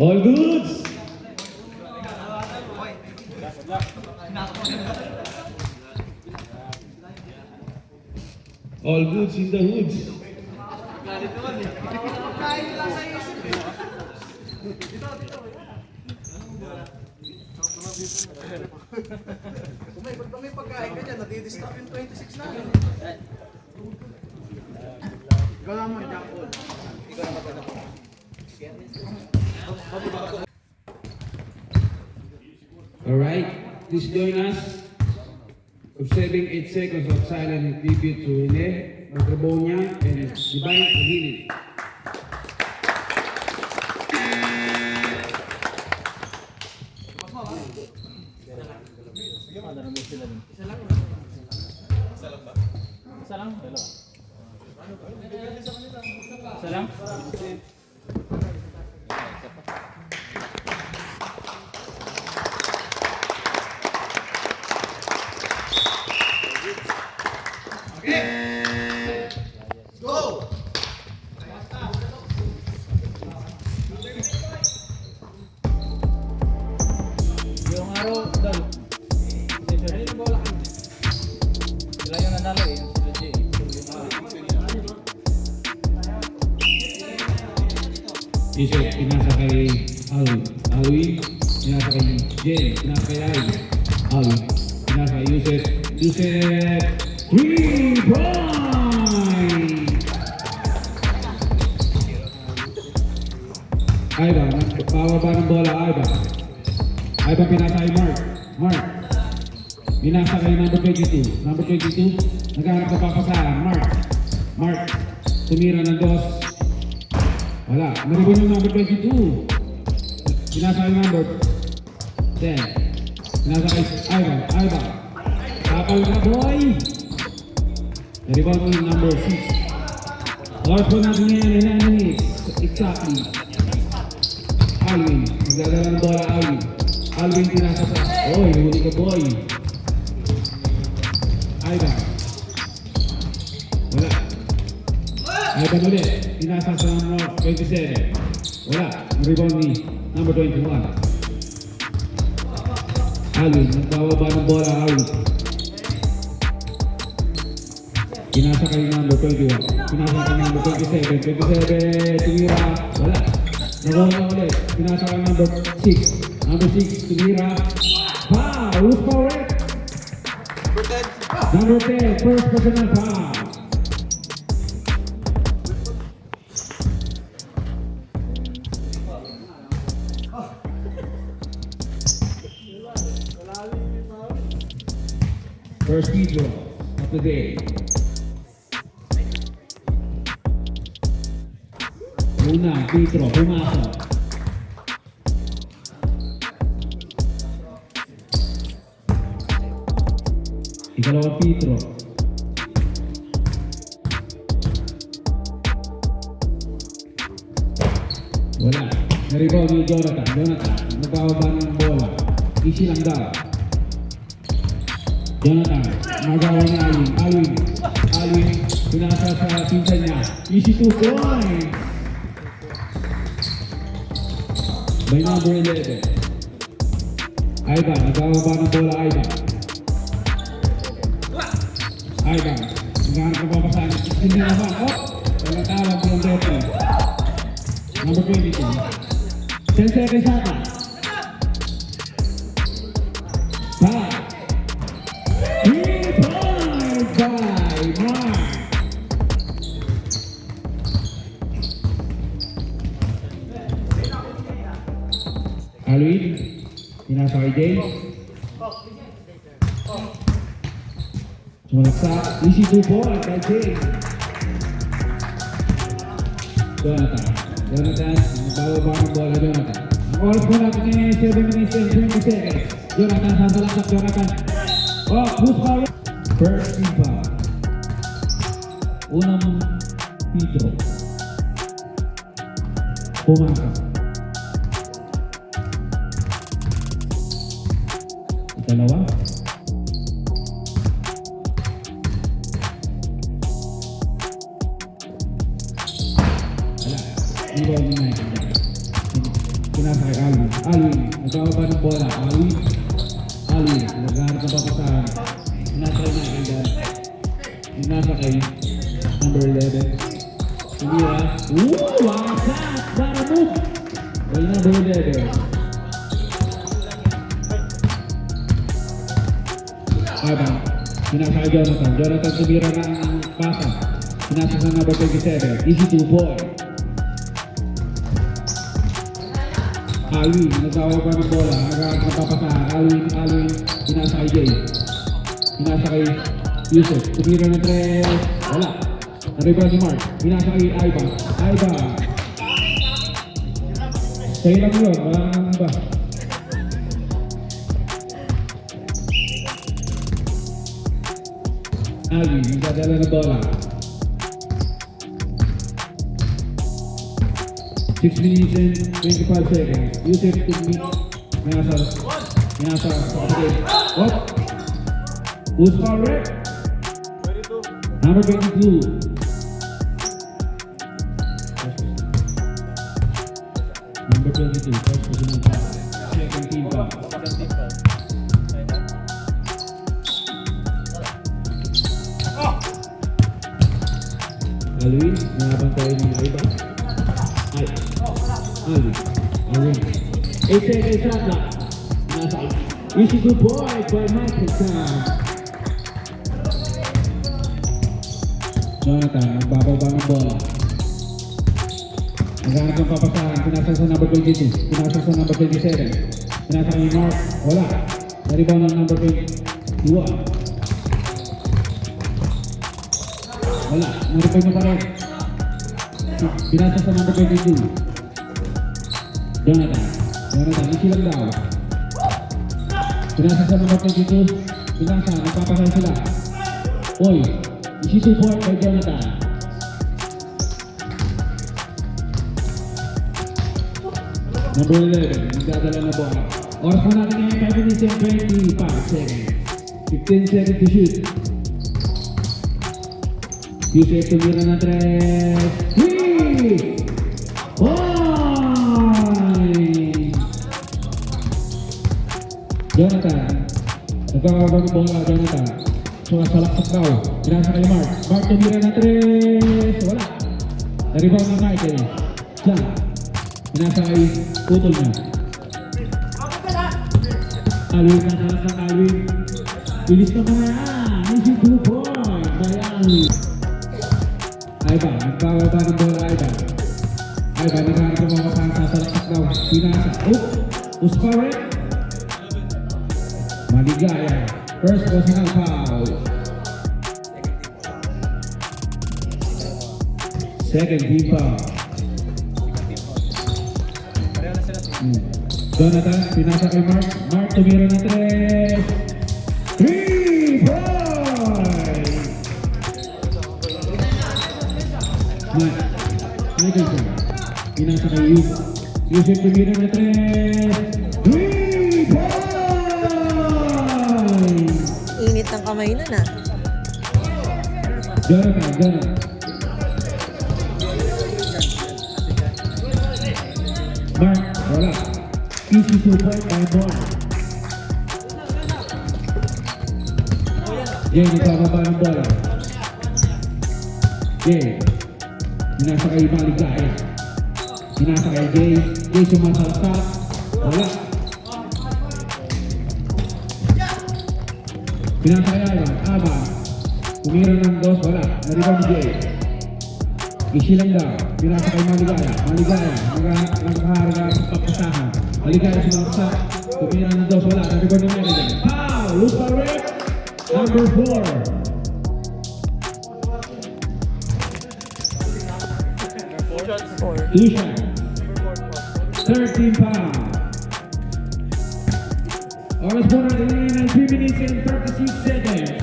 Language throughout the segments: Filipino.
All goods. All goods in the hoods. Kung may pagkain ka dyan, natidistop yung 26 na. Ikaw naman, Jack Paul. Ikaw naman ka na po. Alright, please join us. Observing 8 seconds of silent tribute to Rene, Matrabonia, and Divine Healing. Go! Yung araw, dal. Session. Ano bola ka? Sila yung nanalo eh, yung sila Jay. Yusef, pinasa kay Alwin, pinasa kay Jen, pinasa kay Alwin, pinasa kay Yusef, 3 point! Aiba, nagpababa ng bola, Aiba pinasa kay Mark, pinasa kay number 22, naghahanap ka papasahan, Mark, tumira ng dos, wala, naribon yung number 22. Pinasa kay number 10. Pinasa kay Ivan. Tapal na boy. Naribon mo yung number 6. Oras po natin ngayon, 9 minutes. Exactly. Alwin. Magdadala ng bola, Alwin pinasa sa... Oy, nahuli ka boy. Ivan. Wala. Ivan ulit. Pinasa sa number 27. Wala. Rebound ni number 21. Alwin. Nagbababa ng bola, Alwin. Pinasa kay number 21. Pinasa kay number 27. 27. Tumira. Wala. Nagawa na ulit. Pinasa kay number 6. Number 6. Tumira. Foul. Who's correct? Number 10. First personal foul. First free throw of the day. Una, free throw, pumasok. Ikalawang free throw. Wala. Na-rebound ni Jonathan. Nagbababa ng bola. Easy lang daw. Jonathan, magawa ni Alwin, pinasa sa pinsan niya. Easy 2 points. By number 11. Ivan, nagkakaba ng bola, Ivan, nagkahanap ng papasahan. Hindi naman, walang tawag yung reto. Number 22. 10 seconds ata. 5. 3 points by Mark. Alwin, pinasa kay James. Sumalaksak, easy 2 points kay James. Jonathan, nagbababa ng bola, Jonathan. Ang oras po natin ngayon, 7 minutes and 20 seconds. Jonathan, sasalaksak, Jonathan. Who's power? First free foul. Unang free throw. Pumasok. Ikalawa. Wala. Rebound ni Michael. pinasa kay Alwin. Alwin, nagbababa ng bola. Alwin, naghahanap ng papasahan. Pinasa kay Michael Dan. Pinasa kay number 11. Tumira. Wasak! Para move! Kay number 11. Abang, pinasa kay Jonathan. Jonathan tumira ng pasa. Pinasa sa number 27. Easy 2 boy. Alwin, nagbawa pa ng bola. Nagpapasahan. Alwin, pinasa kay Jay. Pinasa kay Yusuf. Tumira ng 3. Wala. Nariba si Mark. Pinasa kay Aiba. Sa'yo lang yun. Wala nang iba. Alwin, nagdadala ng bola. 6 minutes and 25 seconds. Yusuf to meet. Pinasa sa kapatid. What? Who's foul red? Number 22. Number 22. First position foul. Second team foul. Alwin, nabantay ng iba. Alwin. 8 seconds shot clock. Nasa easy good boy by Michael Tan. Jonathan, nagbababa ng bola. Naghanap ng papasahan. Pinasa sa number 22. Pinasa sa number 27. Pinasa kay Mark. Wala. Naribaw ng number 21. Wala. Naribaw na pa rin. Pinasa sa number 22. Jonathan, isi lang daw. Pinasa sa number 22. Pinasa, nagpapasahan sila. Oy, isi 2 point kay Jonathan. Number 11, nagdadala na bola. Oras mo natin ngayon, 5 minutes and 25 seconds. 15 seconds to shoot. Yusuf tumira ng 3. 3! Jonathan, nagkakaroon ng bola, Jonathan. Sumasalaksak daw. Pinasa kay Mark. Mark tumira ng 3. Wala. Naribaw ng Michael. Diyan. Pinasa kay putol niya. Alwin na ng Alwin. Bilis na mga yan. Easy 2 point by Alwin. Aiba, nagbababa ng bola, Aiba. Naghahanap ng mga sasalaksak daw. Pinasa. Usparet. Maligaya. First personal foul. Second team foul. Jonathan, pinasa kay Mark. Mark tumira ng 3. 3 point! Michael Chan. Pinasa kay Yusuf. Yusuf tumira ng 3. 3 point! Init ng kamay nun ah. Jonathan. Mark, wala. Easy 2 point by Mark. Jay, nagbababa ng bola. Jay, pinasa kay Maligaya. Pinasa kay Jay. Jay sumasalaksak. Wala. Pinasa kay Aba. Tumira ng 2. Wala. Naribaw ni Jay. Isi lang daw. Pinasa kay Maligaya. Nagkaharga sa papasahan. Maligaya sumasalaksak. Tumira ng 2. Wala. Naribaw ni Maligaya. Foul! Lupa Rick. Number 4. Two shots. 13 pounds. Oras po natin ngayon ay 3 minutes and 36 seconds.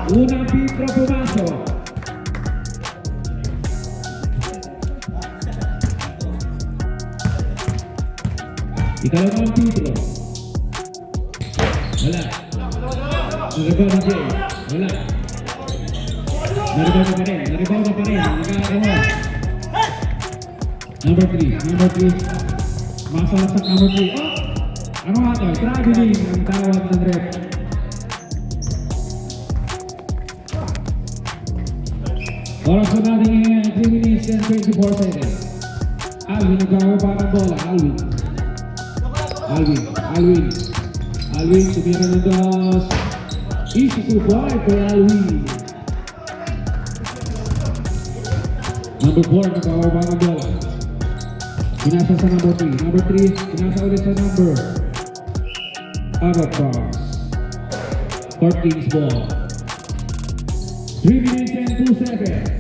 Unang pitro pumasok. Ikalawang pitro. Wala. Naribaw ni Jay. Wala. Naribaw na pa rin. Nagkakaroon. Number 3. Masalaksak number 3. Oh! Ano nga to? Traveling ang tawag ng rep. Oras na natin ngayon, 3 minutes and 24 seconds. Alvin, nagkakaba ng bola. Alvin, tumira ng dos. Easy to boy kay Alvin. Number 4, nagkakaba ng bola. Pinasa sa number 3. Number 3, pinasa ulit sa number. Out of box. 14's ball. 3 minutes and 2 seconds.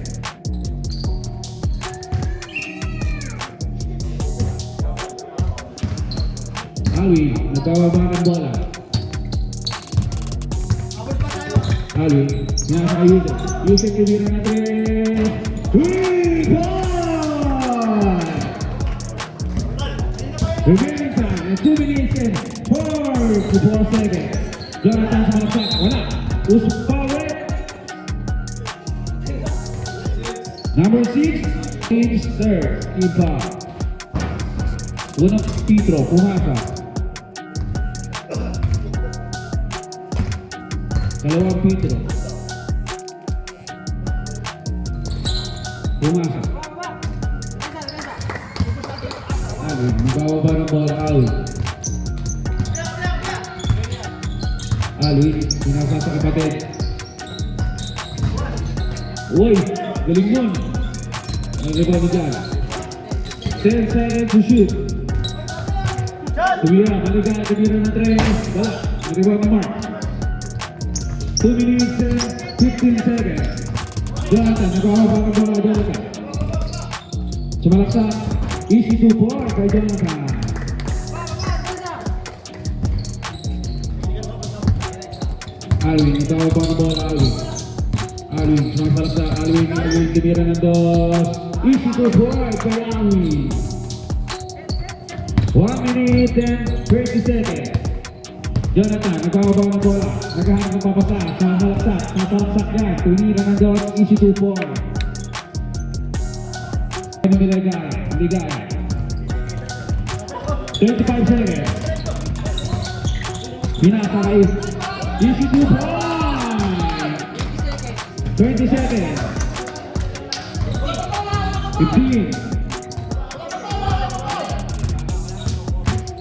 Alvin, nagkababa ng bola. Alvin, pinasa kay Yusef. Yusef tumira na 3. 3 point! Remaining time is 2 minutes and 4 seconds. Jonathan sa malaksak. Wala. Uspawe. Number 6, James Third. Iba. Unang Petro, Pumasa. Dalawang Petro. Pumasa. Alvin, magbababa ng bola, Alvin, pinasa sa kapatid. Uy, galing yun. Ang rebound dyan. 10 seconds to shoot. Tumira ng 3. Wala, ang rebound na Mark. 2 minutes and 15 seconds. Jonathan, nagkakaba ng bola, Jonathan. Sumalaksak. Easy to board kay Jonathan. Alvin, nagkakaba ng bola, Alvin, sumalaksak. Alvin, tumira ng dos. Easy to board kay Alvin. 1 minute and 20 seconds. Jonathan, nagkakaba ng bola. Naghahanap ng papasa. Sumalaksak yan. Tumira ng dos. Easy to board. Ligaya. 25 seconds. Pinasa kay Easy to point. 20 seconds. 15.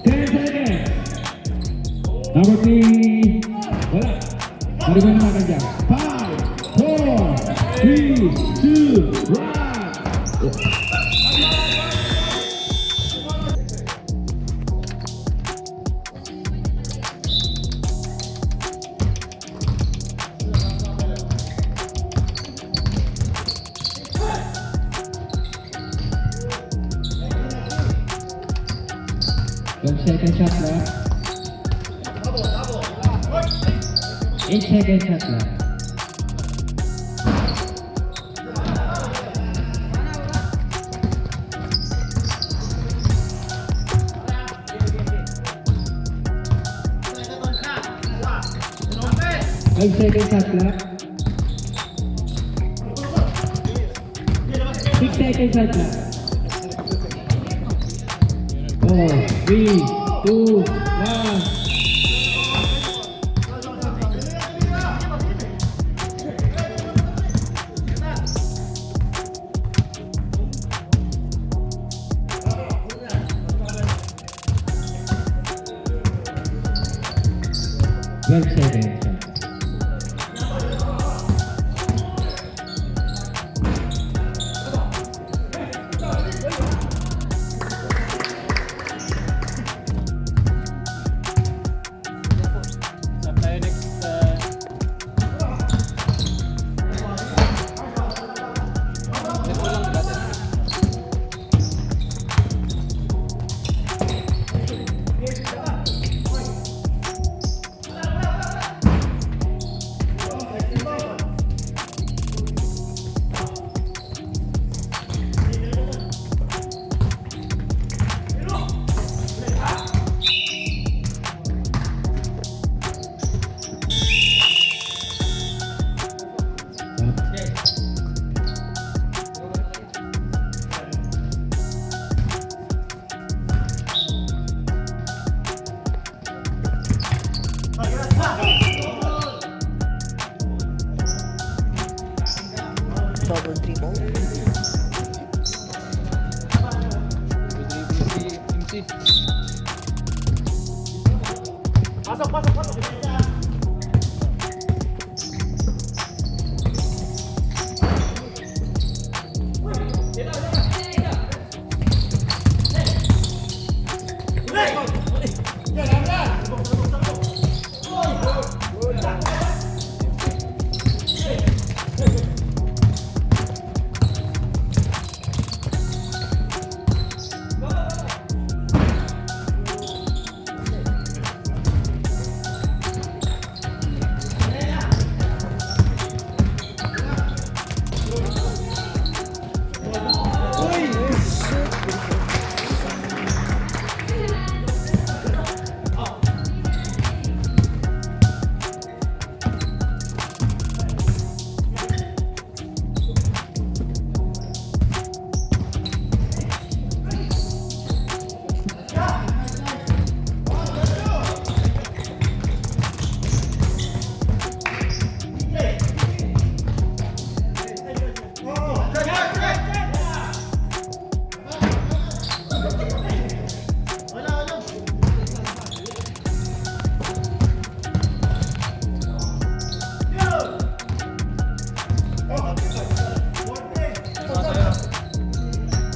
10 seconds. Number 3. Wala. Mariban naman ka dyan. 5, 4, 3, 2, 1. Second shot left. 8 seconds shot left. Five seconds shot left. 6 seconds shot left. 4, 3, 2, 1. Seconds. double dribble. MC.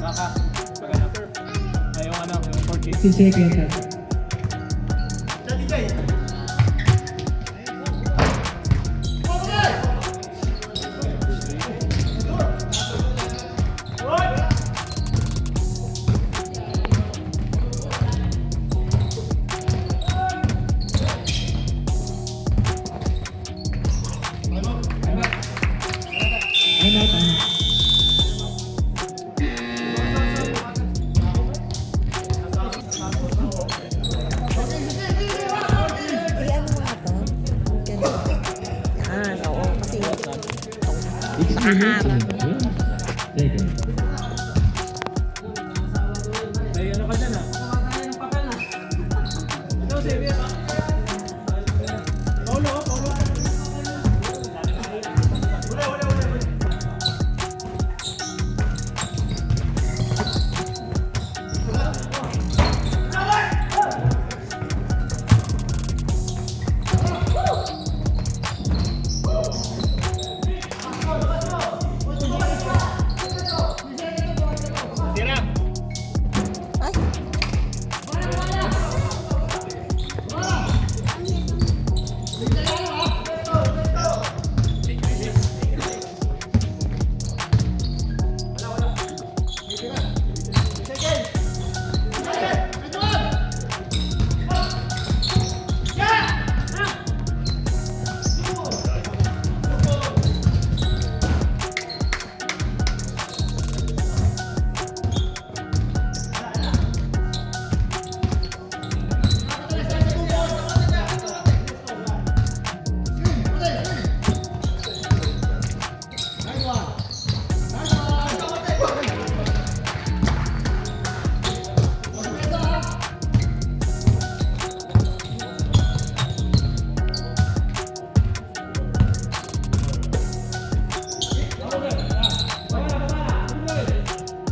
Naka. Ay, yung ano, yung 4K. 15 seconds. I'm out. Ay, ano nga to? Ganun. Yan, oo. Kasi nakaharap. Seconds. May ano ka dyan ah. Ito, sige. Paulo. Ay,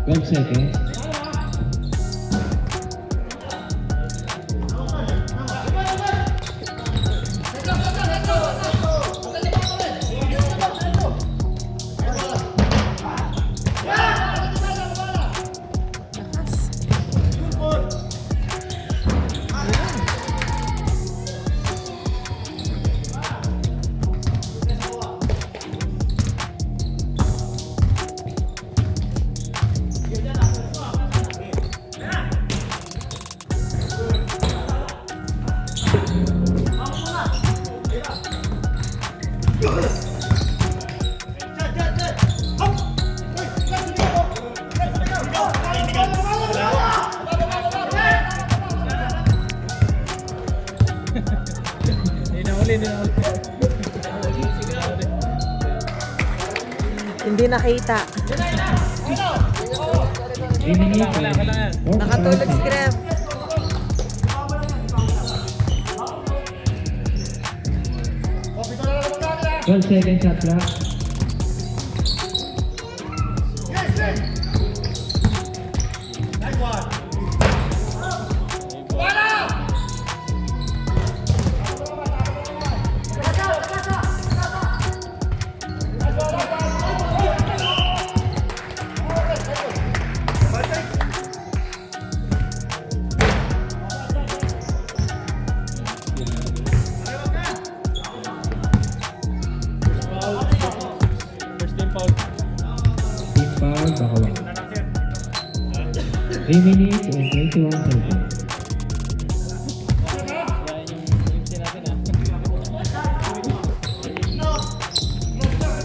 Twelve seconds. lakas. Hindi na uli. Hindi nakita. Wala yan. Nakatulog si Gref. Seconds shot clock. foul, baka 3 minutes and 21 seconds. Yan yung MC natin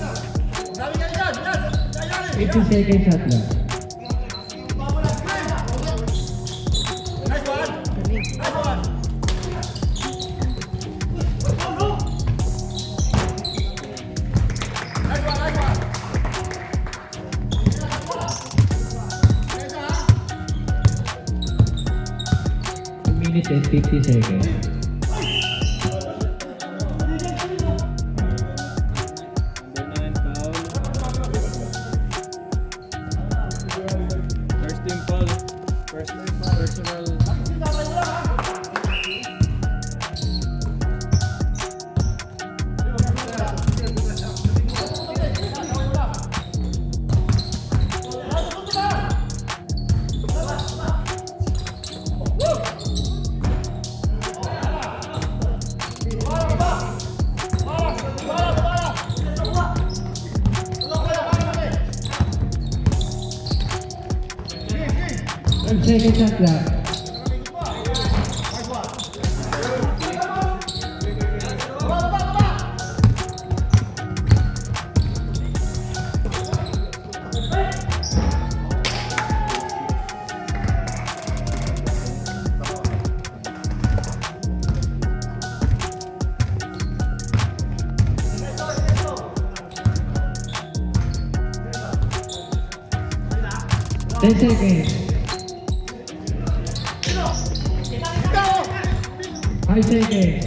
ah. 50 seconds shot clock. Minutes and 50 seconds. Number 9 foul. First team foul. First personal. Second shot clock. Ten seconds. 5 seconds.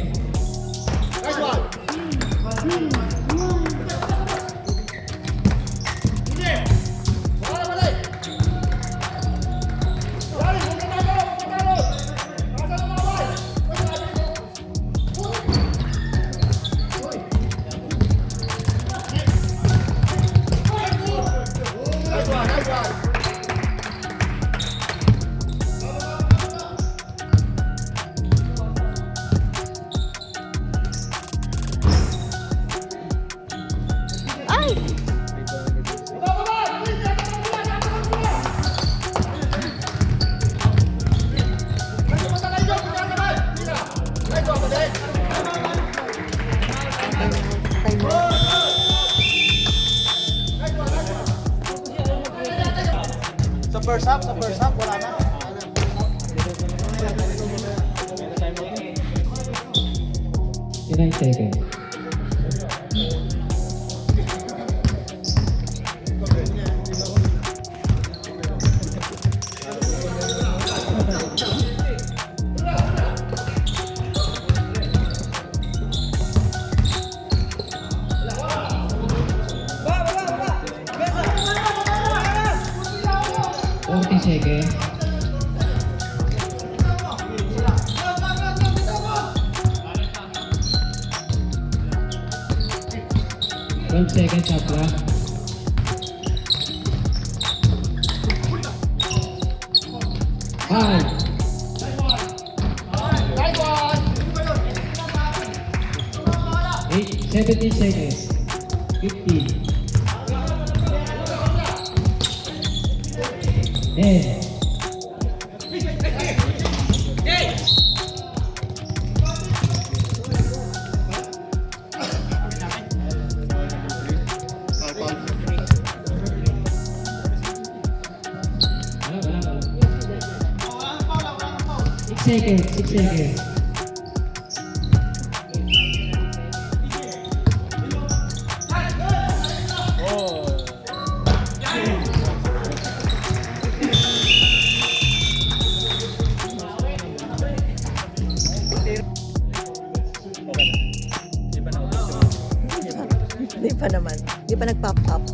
Ay! Timer. Sa first half, wala na. 9 seconds. Seconds. 12 seconds shot clock. 5. 8, 17 seconds. 15. 10. Seconds, 6 seconds. Di pa naman. Di pa nag-pop up.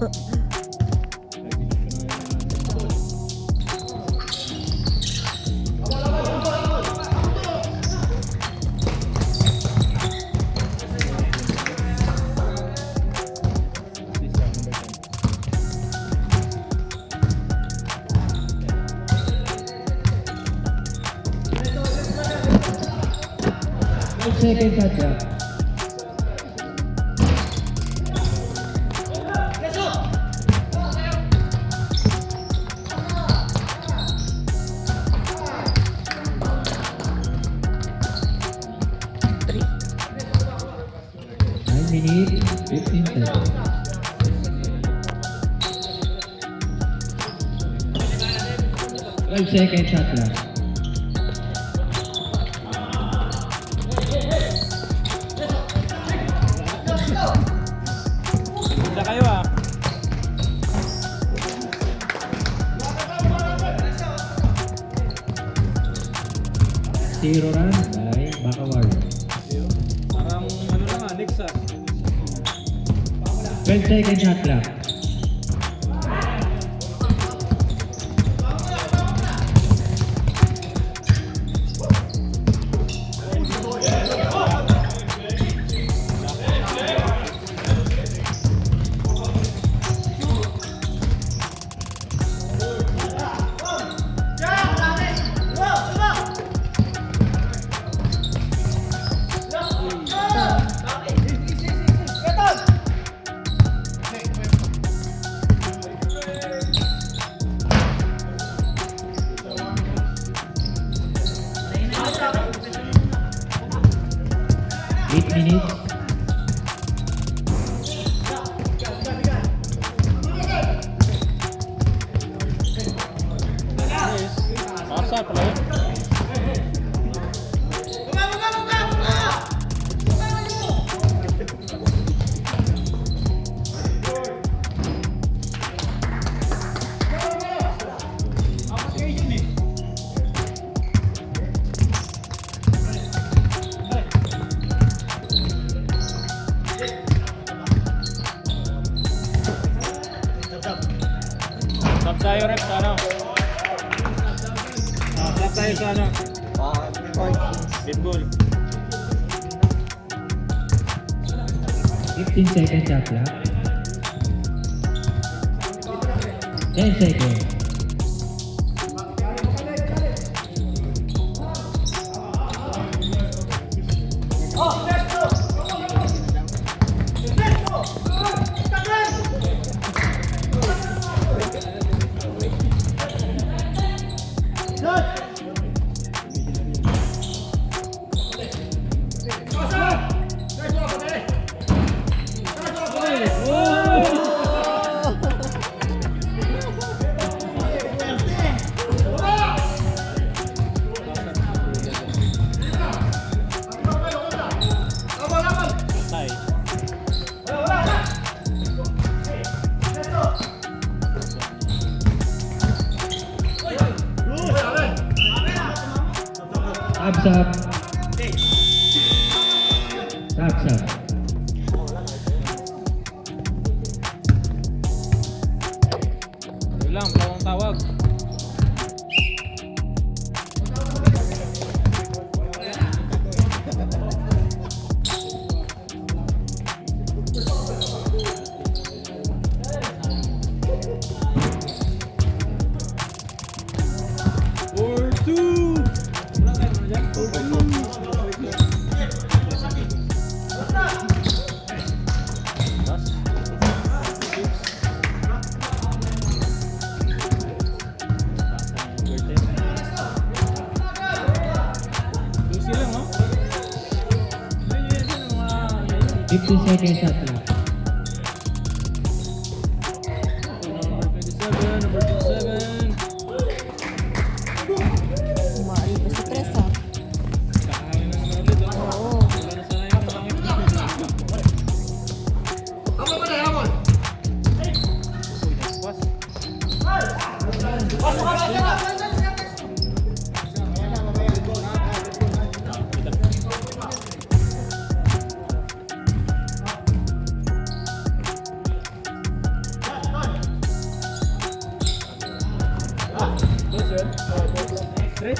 Second shot clock. 12 seconds shot clock. Ganda kayo ah. Zero run by Bacawar. Parang ano lang ah, next ah. 12 seconds shot clock. Eight minutes. Masa pala yun. Stop tayo rep sa ano? Stop tayo sa ano? Deep goal. 15 seconds shot clock. 10 seconds. Tay. Tabs up. Tabs up. Yun lang, wala akong tawag. Four, two. Wala kayo na dyan? Four, two. Easy lang, no? 15 seconds shot clock. Number 27, number 27. Umali pa si Tres ah. Kakain na naman ulit, oh. Oo. Wala na sana yung mga Pas. Tres.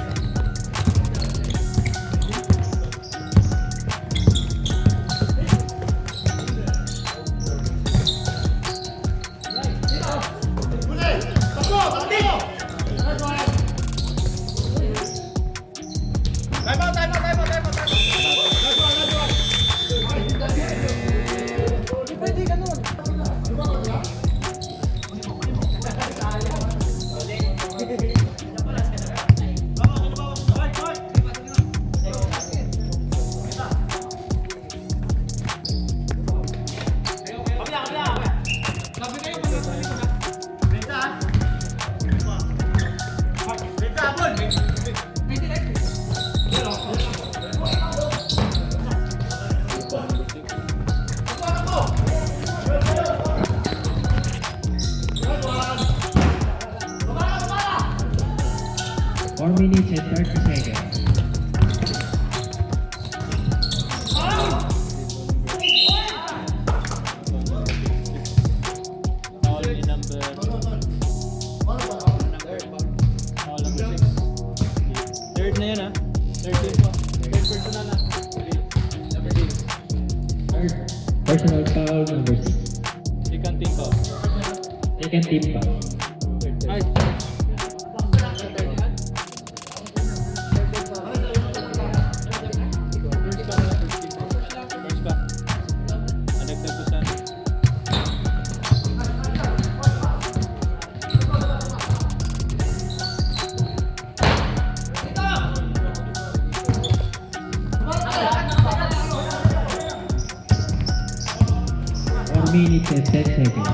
4 minutes and 30 seconds. Foul in number... Foul number 6. Third na yan, ha? Third team pa. Third personal na. Number 6. Third personal foul number 6. Second team foul. Second team foul. Ay! First ka. Adagdag ko sa... Four minutes and 10 seconds.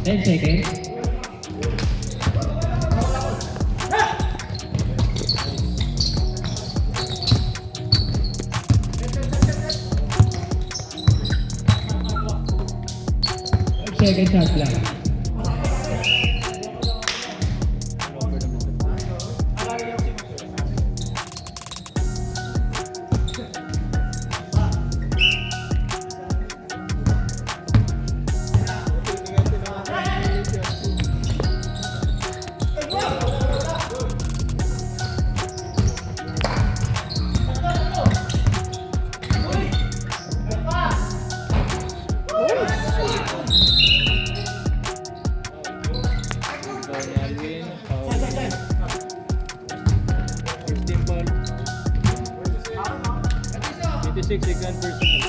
10 seconds. Second shot clock. Alvin, foul. First team foul. 26, second personal.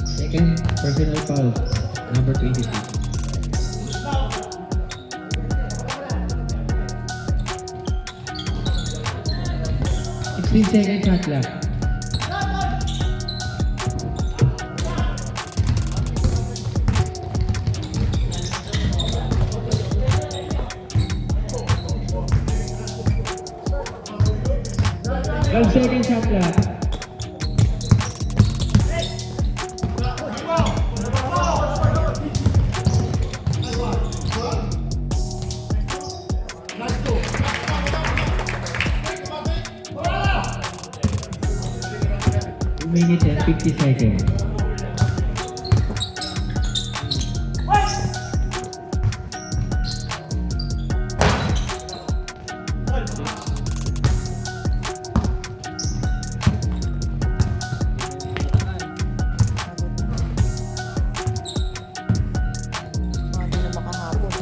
Second personal foul number 26. Second shot clock. Second shot clock. Minutes and 50 seconds. Hindi na makahapon.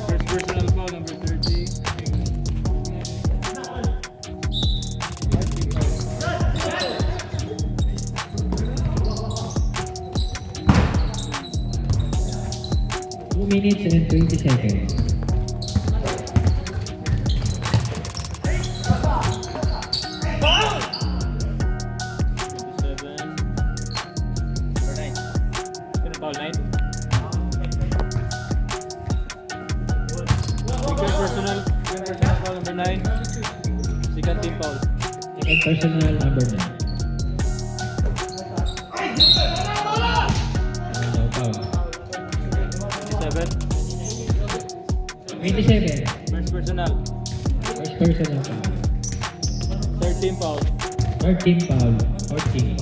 First personal foul, number 30. Two minutes and 20 seconds. Foul 9. Second personal foul number 9. Second team foul. Second personal number 9. Foul. 27. 27. First personal. First personal foul. Third team foul. Third team foul. 14.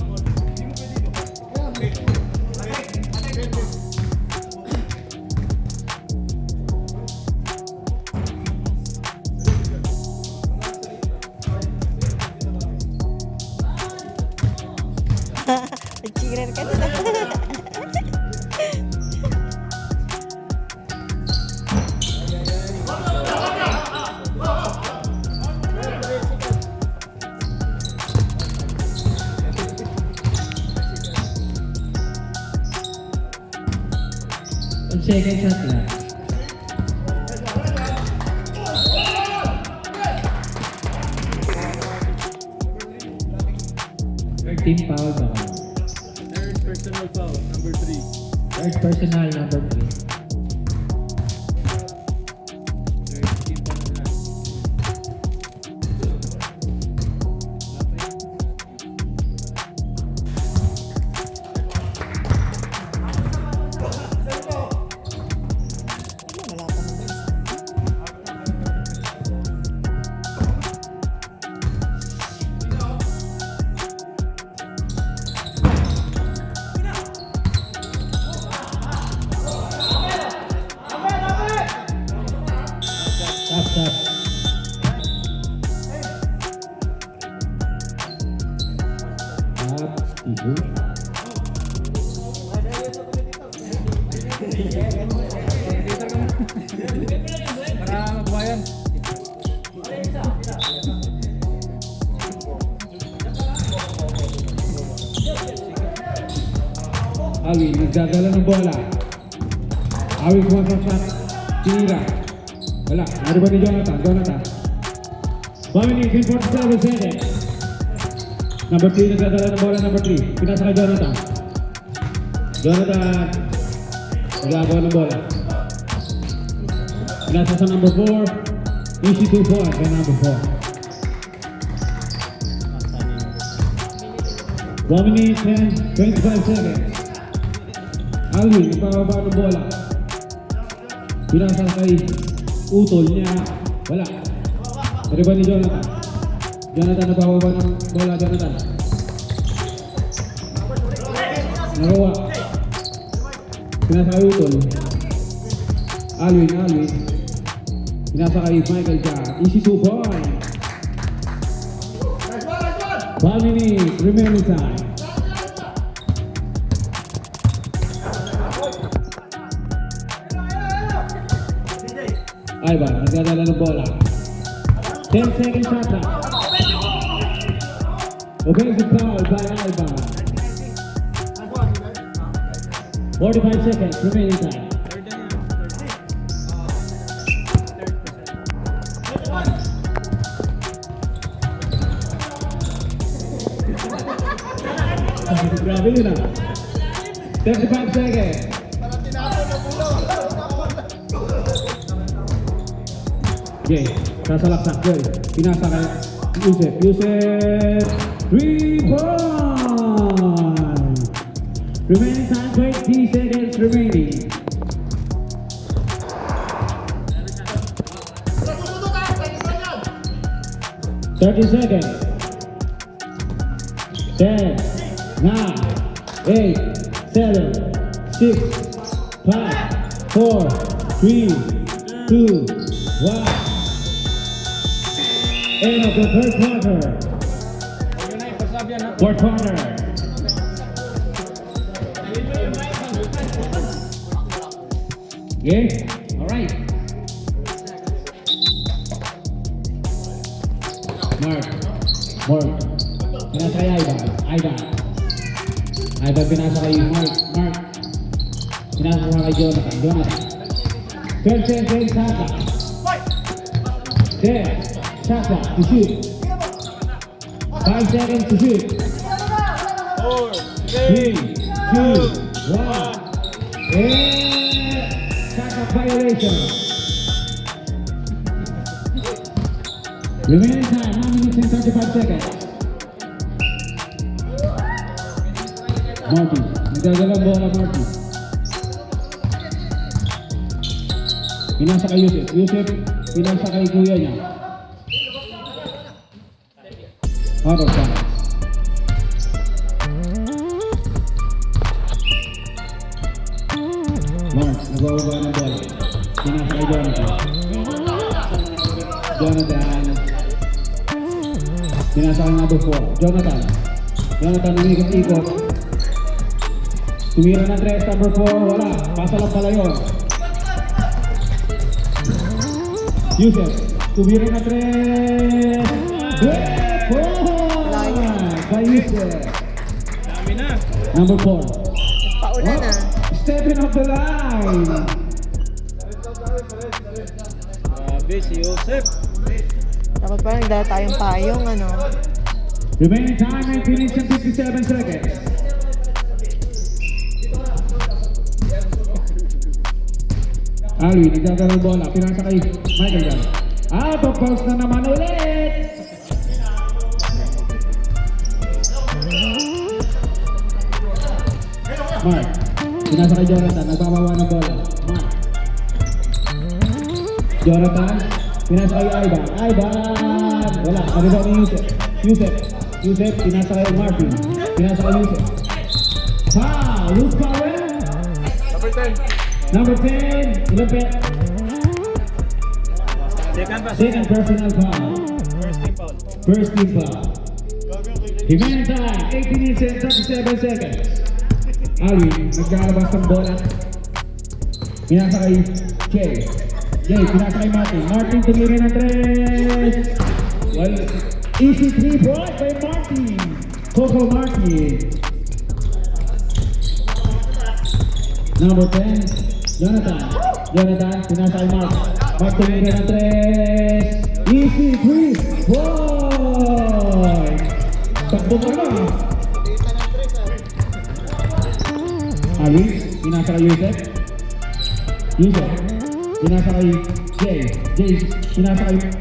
Nag-cheerer ka na. Second shot clock. Third team foul baka. Third personal foul number 3. Third personal number 3. Third team foul na. Stop. Issue. Para magawa yan. Alvin, nagdadala ng bola. Alvin, sumasaksak. Tinira. Wala. Ano ba ni Jonathan? 1 minute and 47 seconds. Number 3, nagdadala ng bola. Number 3. Pinasa kay Jonathan. Jonathan. Nagagawa ng bola. Pinasa sa number 4. Easy 2 points kay number 4. 1 minute and 25 seconds. Alvin, nagpapaba ng bola. Pinasa kay utol niya. Wala. Ano ba ni Jonathan? Jonathan, nagpapaba ng bola. Jonathan. Nagawa. Pinasa kay utol. Alvin. Pinasa kay Michael Jack. Easy 2 points. 1 minute remaining time. Ivan, nagdadala ng bola. 10 seconds shot clock. Offensive foul by Ivan. 45 seconds remaining time. Grabe yun ah. 35 seconds. Okay, sasalaksak Joy. Pinasa kay Yusef. 3 points. Remaining time 20 seconds remaining. Thirty seconds. 10, 9, 8, 7, 6, 5, 4, 3, 2, 1. End of the third quarter. Yun na yung pasabi yan ha. Fourth quarter. Okay? Alright. Mark. Pinasa kay Ivan. Ivan pinasa kay Mark. Pinasa kay Jonathan. 12 seconds Saka. 10. Saka to shoot. 5 seconds to shoot. 3, 2, 1. And Saka violation. Remaining time 1 minute and 35 seconds. Marty, nagdadalang bola Marty. Pinasa kay Yusef, pinasa kay kuya niya. Out of bounds. Mark, nagbababa ng bola. Pinasa kay Jonathan. Pinasa kay number 4. Jonathan umikot-ikot. Tumira ng 3, number 4, wala. Pasa lang pala yun. Yusef, tumira ng 3. Great point by Yusef. Dami na. Number 4. Paulan na. Stepping off the line. Grabe si Joseph. Dapat parang nagdala tayong payong, ano. Remaining time 9 minutes and 57 seconds. Alvin, nagdadala ng bola. Pinasa kay Michael Jack. Out of bounds na naman ulit. Mark, pinasa kay Jonathan. Nagbabawa ng bola. Mark. Jonathan, pinasa kay Ivan. Wala. Kalisaw ni Yusef, pinasa kay Martin. Pinasa kay Yusef. Foul! Loose power! Number 10. Number 10, Ilapet. Second pa. Second personal foul. First team foul. First team foul. Remaining time, 8 minutes and 37 seconds. Alvin, naglalabas ng bola. Pinasa kay Jay. Jay, pinasa kay Martin. Martin, tumira ng 3. Well, easy 3-point by Martin. Coco Martin. Number 10, Jonathan. Jonathan, pinasa kay Mark. Mark, tumira ng 3. Easy 3-point. Takbo ka na. Ali, pinasa kay Yusef. Yusef, pinasa kay Jay. Jay, pinasa kay Mark.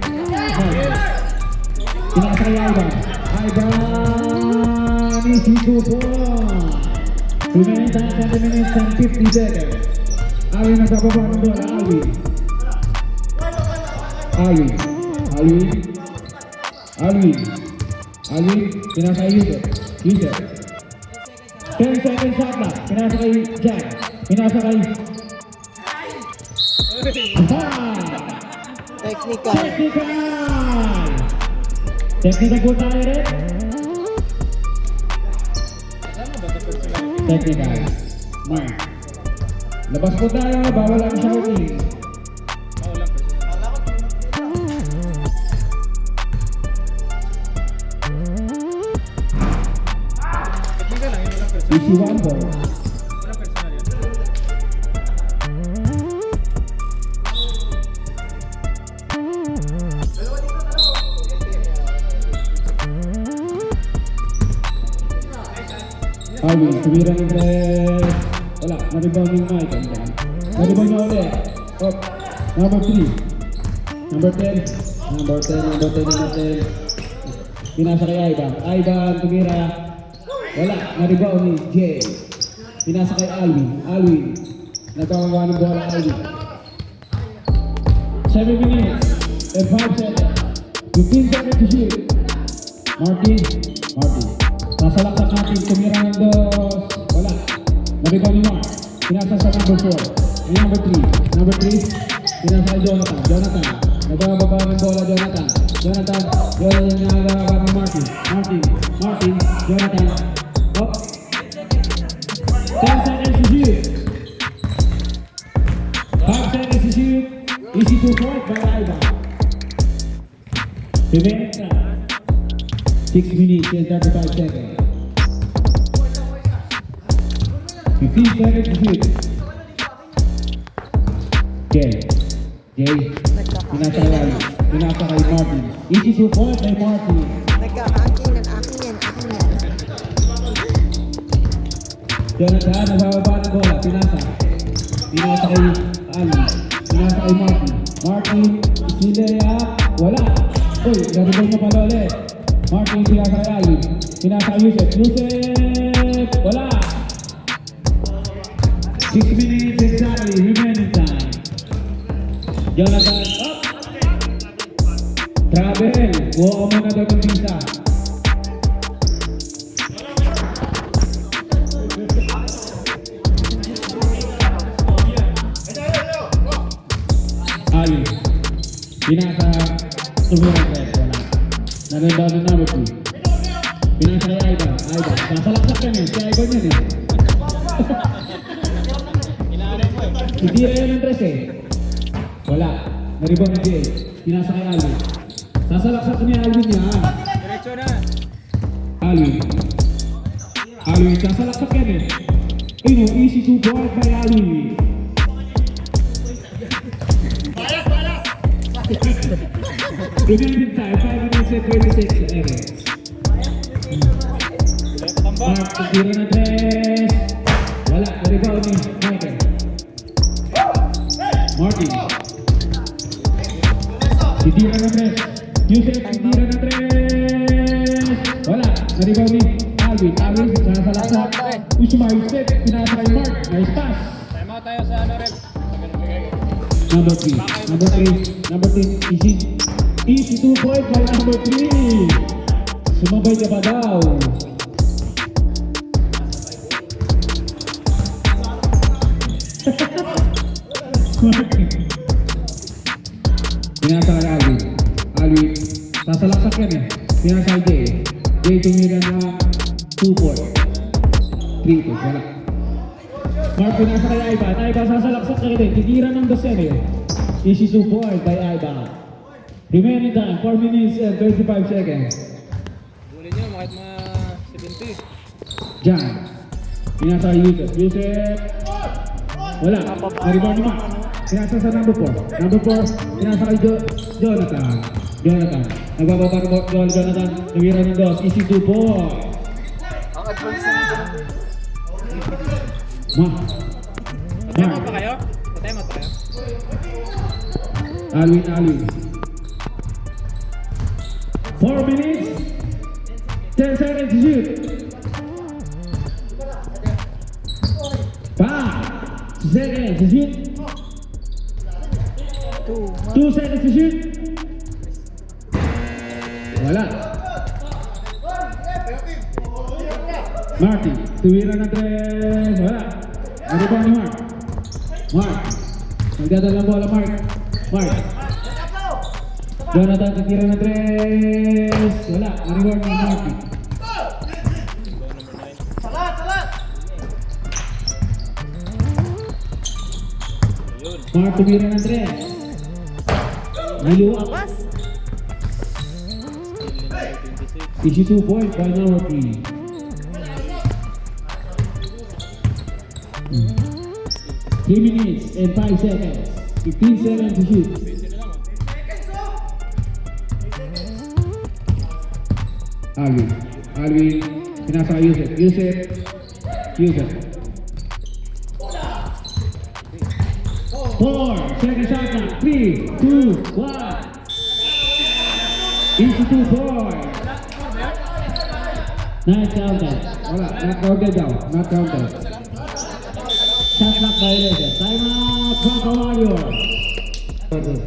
Pinasa kay Ivan. Ivan, easy 2-point. Remaining time, 20 minutes and 50 seconds. Ali, nagkababa ng bola. Ali. Ali. Ali. Ali. Ali, pinasa kay Yusef. Yusef. 10 seconds shot clock. Pinasa kay Jack. Pinasa kay... Technical. Technical! Technical po tayo rin. Technical. Mark. Labas po tayo. Bawal ang shouting. Easy 1 ball. Alvin, tumira ng 3. Wala, na-rebound yung Mike. Na-rebound niya ulit. Oh, number 3. Number 10. Number 10. Pinasa kay Ivan. Ivan, tumira. Wala, na-rebound ni Jay. Pinasa kay Alvin. Alvin, nagkakawa ng bola Alvin. 7 minutes and 5 seconds. 15 seconds to shoot. Martin. Nasalaksak natin, tumira ng 2. Wala. Na-rebound ni Mark. Pinasa sa number 4. Number 3. Pinasa kay Jonathan. Nagbababa ng bola Jonathan. Jonathan, nagababa ng Martin. Jonathan. Up. 10 seconds to shoot. 5 seconds to shoot. Easy 2-point by Ivan. Remaining time. 6 minutes and 35 seconds. 15 seconds to shoot. Jay, pinasa kay Martin. Easy 2-point by Martin. Akin yan. Jonathan, nabababa ng bola. Pinasa kay Ali. Pinasa kay Martin. Martin, isilaya. Wala. Uy, naribay na pala ulit. Martin, pinasa kay Ali. Pinasa kay Yusef. Wala. 6 minutes exactly. Remaining time. Jonathan, up. Travel. Buo mo na daw ng visa. Ali. Pinasa tumira ng 3. Wala. Nanonood ng number 2. Pinasa kay Ivan. Nasalaksak yan eh. Si Ivan yan eh. Itira yan ng 3 eh. Wala. Naribang ni Jay. Pinasa kay Alvin. Sasalaksak niya Alvin yan. Diretso na. Alvin, sasalaksak yan eh. Easy 2-point by Alvin. Remaining time, 5 minutes and 26 seconds. Mark, tira ng 3. Wala, na-rebound ni Michael. Martin. Titira ng 3. Yusef, titira ng 3. Wala, na-rebound ni Alvin. Sasalaksak. Yusef, pinasa kay Mark. Nice pass. Time out tayo sa rep. Number 3, easy 2-point by number 3. Sumabay ka ba daw? Pinasa Pinasa kay Alvin. Alvin, sasalaksak yan eh. Pinasa kay Jay. Jay tumira na 2-4. 3-2, wala. Mark, pinasa kay Ivan. Ivan, sasalaksak ka rin. Titira ng dos yan eh. Easy 2-4 by Ivan. Remaining time, 4 minutes and 35 seconds. Bulin nyo, kahit mga 70. Jan. Pinasa kay Yusef. Yusef. Wala. Na-rebound ni Mark. Pinasa sa number 4. Number 4, pinasa kay Jonathan. Jonathan. Nagbababa ng Jonathan. Tumira ng dos. Easy 2-4. Ang advance na Patema pa kayo? Patema pa kayo? Alvin. 4 minutes, 10 seconds to shoot. 5 seconds to shoot. 2 seconds to shoot. Wala. Marty, tuwira ng 3. Wala. Ano ba ni Mark? Mark. Nagdadala ng bola, Mark. Mark. Jonathan, titira ng 3. Wala. Reward ni Marty. Mark, tumira ng 3. Niliwa. Labas. Easy 2 points by number 3. 3 minutes and 5 seconds. 15 seconds to shoot. Alvin. Pinasa kay Yusef. Four. Second shot clock. 3, 2, 1. Easy 2 points. Not counted. Wala. Not counted daw. Not counted. Shot clock violation. Time out. Baka Warriors. Wala.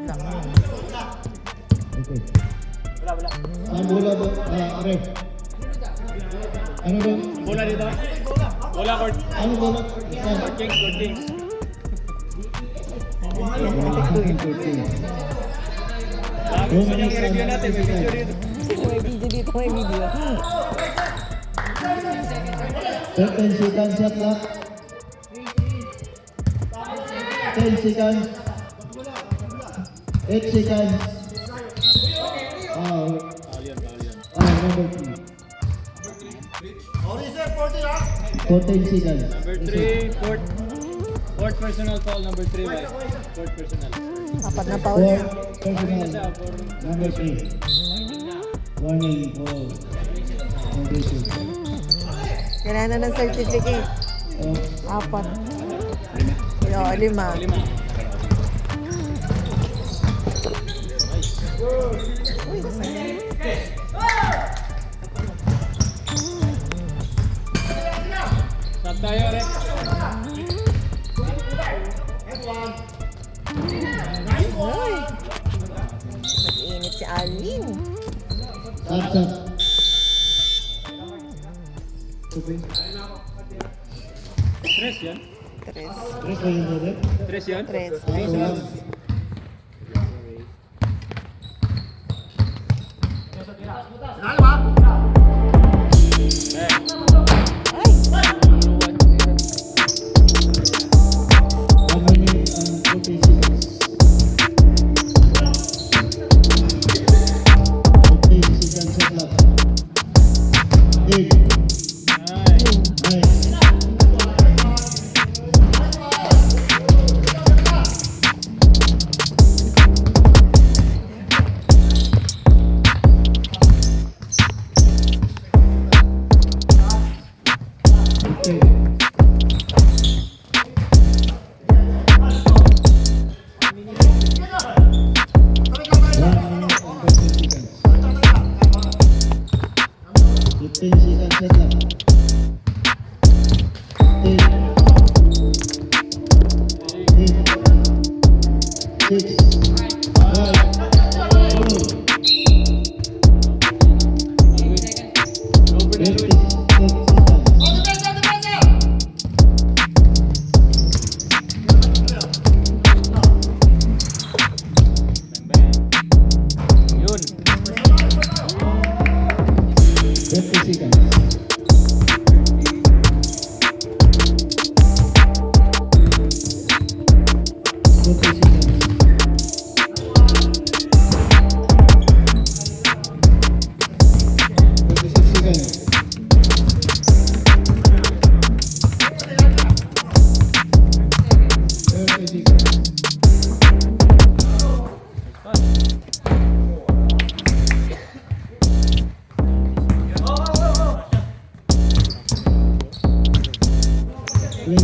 Lang yun. Okay. Ang bola ba? Ref. Ano ba? Bola dito. Bola court. Ano bola? Court Kings. Gusto nyo i-review natin. May video dito. May video dito, may video. 10 seconds shot clock. 10 seconds. 8 seconds. Number 3. 14 seconds. Number 3, fourth personal foul. Number 3, right? Fourth personal. Apat na foul. 4 personal. Number 3. Warning for condition. Kailangan na ng certificate. Apat. Yo, 5. 5. Uy, nasaan? Stop tayo, Rex. Uy. Nag-iinit si Alvin. Shot. Tres yan? 3. 3 pa yun, Ref. Tres yan? 3. Ay! 1 minute and 40 seconds. 15 seconds shot clock. 8. Nice. 9.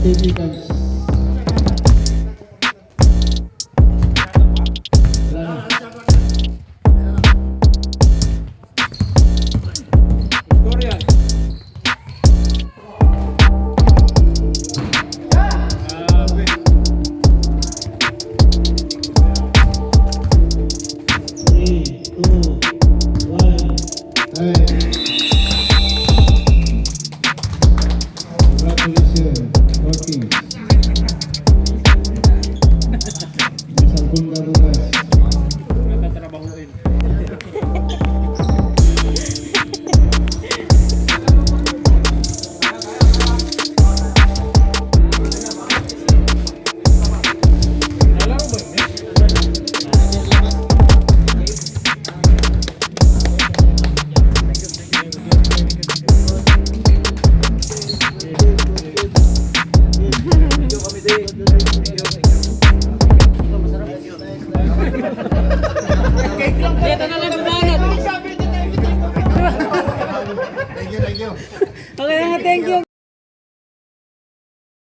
40 seconds.